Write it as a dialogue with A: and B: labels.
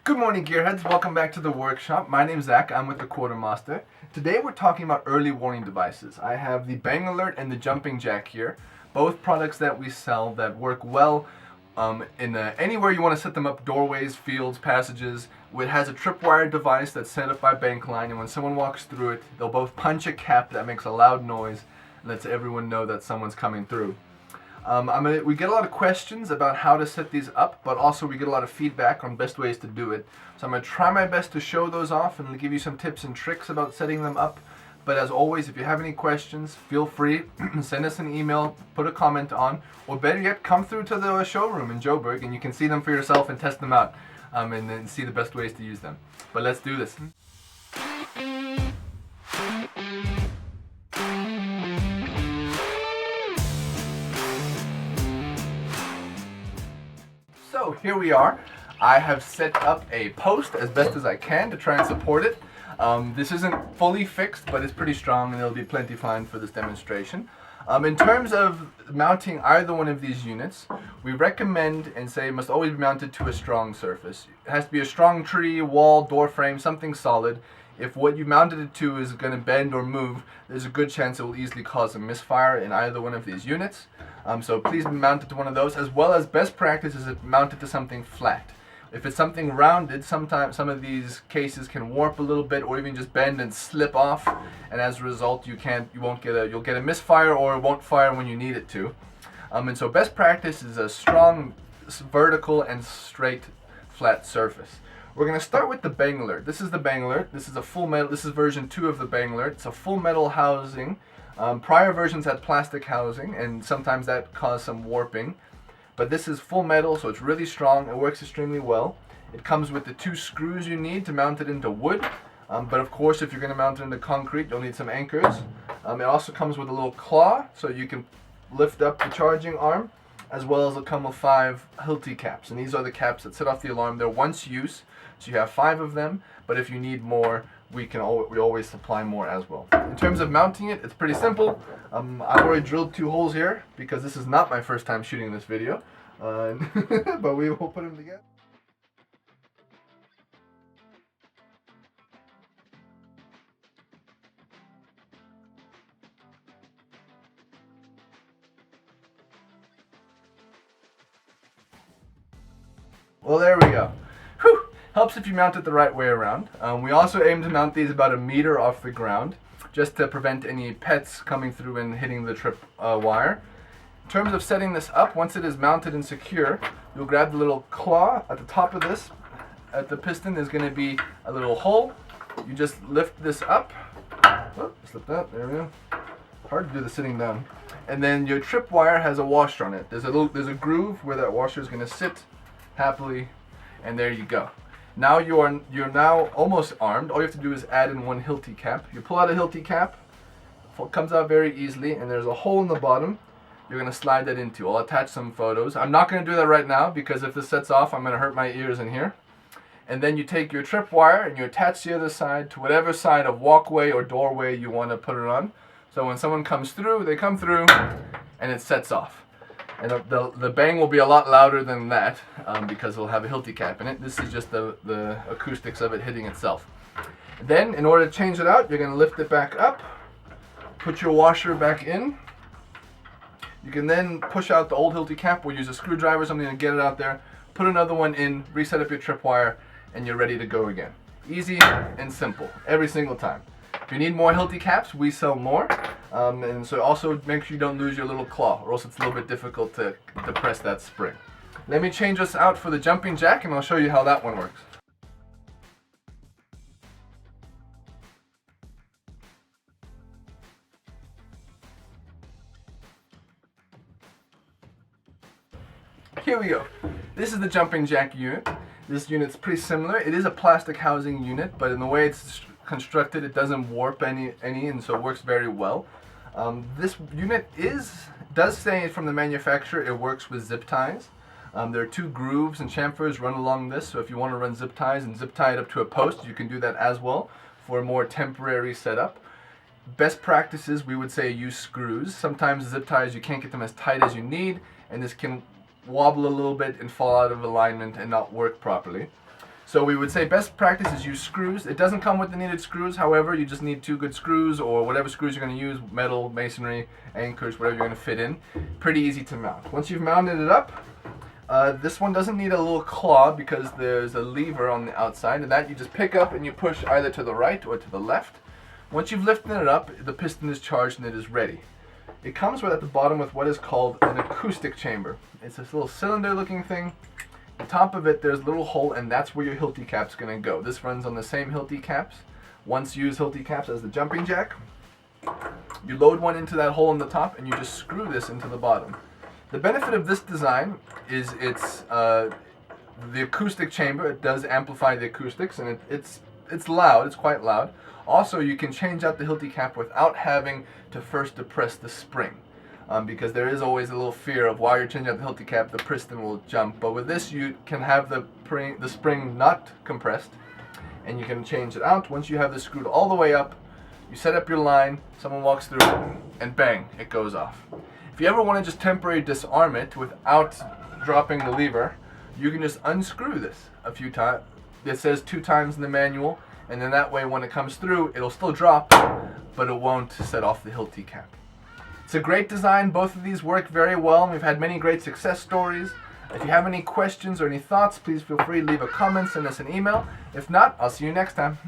A: Good morning, gearheads. Welcome back to the workshop. My name's Zach. I'm with the QuarterMaster. Today we're talking about early warning devices. I have the Bang-a-lert and the jumping jack here. Both products that we sell that work well anywhere you want to set them up, doorways, fields, passages. It has a tripwire device that's set up by bank line, and when someone walks through it, they'll both punch a cap that makes a loud noise and lets everyone know that someone's coming through. We get a lot of questions about how to set these up, but also we get a lot of feedback on best ways to do it. So I'm going to try my best to show those off and give you some tips and tricks about setting them up. But as always, if you have any questions, feel free, send us an email, put a comment on, or better yet, come through to the showroom in Joburg and you can see them for yourself and test them out and then see the best ways to use them. But let's do this. So here we are. I have set up a post as best as I can to try and support it. This isn't fully fixed, but it's pretty strong and it'll be plenty fine for this demonstration. In terms of mounting either one of these units, we recommend and say it must always be mounted to a strong surface. It has to be a strong tree, wall, door frame, something solid. If what you mounted it to is going to bend or move, there's a good chance it will easily cause a misfire in either one of these units. So please mount it to one of those, as well as best practice is mount it to something flat. If it's something rounded, sometimes some of these cases can warp a little bit or even just bend and slip off, and as a result you'll get a misfire or it won't fire when you need it to. And so best practice is a strong vertical and straight flat surface. We're going to start with the Bang-a-lert. This is the Bang-a-lert. This is a full metal. This is version 2 of the Bang-a-lert. It's a full metal housing. Prior versions had plastic housing, and sometimes that caused some warping. But this is full metal, so it's really strong. It works extremely well. It comes with the 2 screws you need to mount it into wood. But of course, if you're going to mount it into concrete, you'll need some anchors. It also comes with a little claw, so you can lift up the charging arm, as well as it'll come with 5 Hilti caps. And these are the caps that set off the alarm. They're once use, so you have 5 of them. But if you need more, we always supply more as well. In terms of mounting it, it's pretty simple. I've already drilled 2 holes here because this is not my first time shooting this video, but we will put them together. Well, there we go. Whew. Helps if you mount it the right way around. We also aim to mount these about 1 meter off the ground, just to prevent any pets coming through and hitting the trip wire. In terms of setting this up, once it is mounted and secure, you'll grab the little claw at the top of this. At the piston there's going to be a little hole. You just lift this up. Oh, slip that. There we go. Hard to do the sitting down. And then your trip wire has a washer on it. There's a groove where that washer is going to sit happily, and there you go. Now you're now almost armed. All you have to do is add in 1 Hilti cap. You pull out a Hilti cap, it comes out very easily, and there's a hole in the bottom you're going to slide that into. I'll attach some photos. I'm not going to do that right now because if this sets off, I'm going to hurt my ears in here. And then you take your trip wire and you attach the other side to whatever side of walkway or doorway you want to put it on. So when someone comes through, they come through and it sets off. And the bang will be a lot louder than that because it'll have a Hilti cap in it. This is just the acoustics of it hitting itself. Then, in order to change it out, you're going to lift it back up, put your washer back in. You can then push out the old Hilti cap. We'll use a screwdriver or something to get it out there. Put another one in, reset up your tripwire, and you're ready to go again. Easy and simple, every single time. If you need more Hilti caps, we sell more. And so also make sure you don't lose your little claw, or else it's a little bit difficult to press that spring. Let me change this out for the jumping jack, and I'll show you how that one works. Here we go. This is the jumping jack unit. This unit's pretty similar. It is a plastic housing unit, but in the way it's constructed, it doesn't warp any, and so it works very well. This unit does say from the manufacturer it works with zip ties. There are 2 grooves and chamfers run along this, so if you want to run zip ties and zip tie it up to a post, you can do that as well for a more temporary setup. Best practices, we would say use screws. Sometimes zip ties, you can't get them as tight as you need, and this can wobble a little bit and fall out of alignment and not work properly. So we would say best practice is use screws. It doesn't come with the needed screws, however, you just need 2 good screws or whatever screws you're going to use, metal, masonry, anchors, whatever you're going to fit in. Pretty easy to mount. Once you've mounted it up, this one doesn't need a little claw because there's a lever on the outside, and that you just pick up and you push either to the right or to the left. Once you've lifted it up, the piston is charged and it is ready. It comes at the bottom with what is called an acoustic chamber. It's this little cylinder looking thing. On top of it there's a little hole, and that's where your Hilti cap's going to go. This runs on the same Hilti caps. Once used Hilti caps as the jumping jack. You load one into that hole in the top and you just screw this into the bottom. The benefit of this design is it's the acoustic chamber. It does amplify the acoustics, and it's loud. It's quite loud. Also, you can change out the Hilti cap without having to first depress the spring. Because there is always a little fear of while you're changing out the Hilti cap, the piston will jump. But with this, you can have the spring not compressed, and you can change it out. Once you have this screwed all the way up, you set up your line, someone walks through it, and bang, it goes off. If you ever want to just temporarily disarm it without dropping the lever, you can just unscrew this a few times. It says 2 times in the manual, and then that way when it comes through, it'll still drop, but it won't set off the Hilti cap. It's a great design. Both of these work very well, and we've had many great success stories. If you have any questions or any thoughts, please feel free to leave a comment, send us an email. If not, I'll see you next time.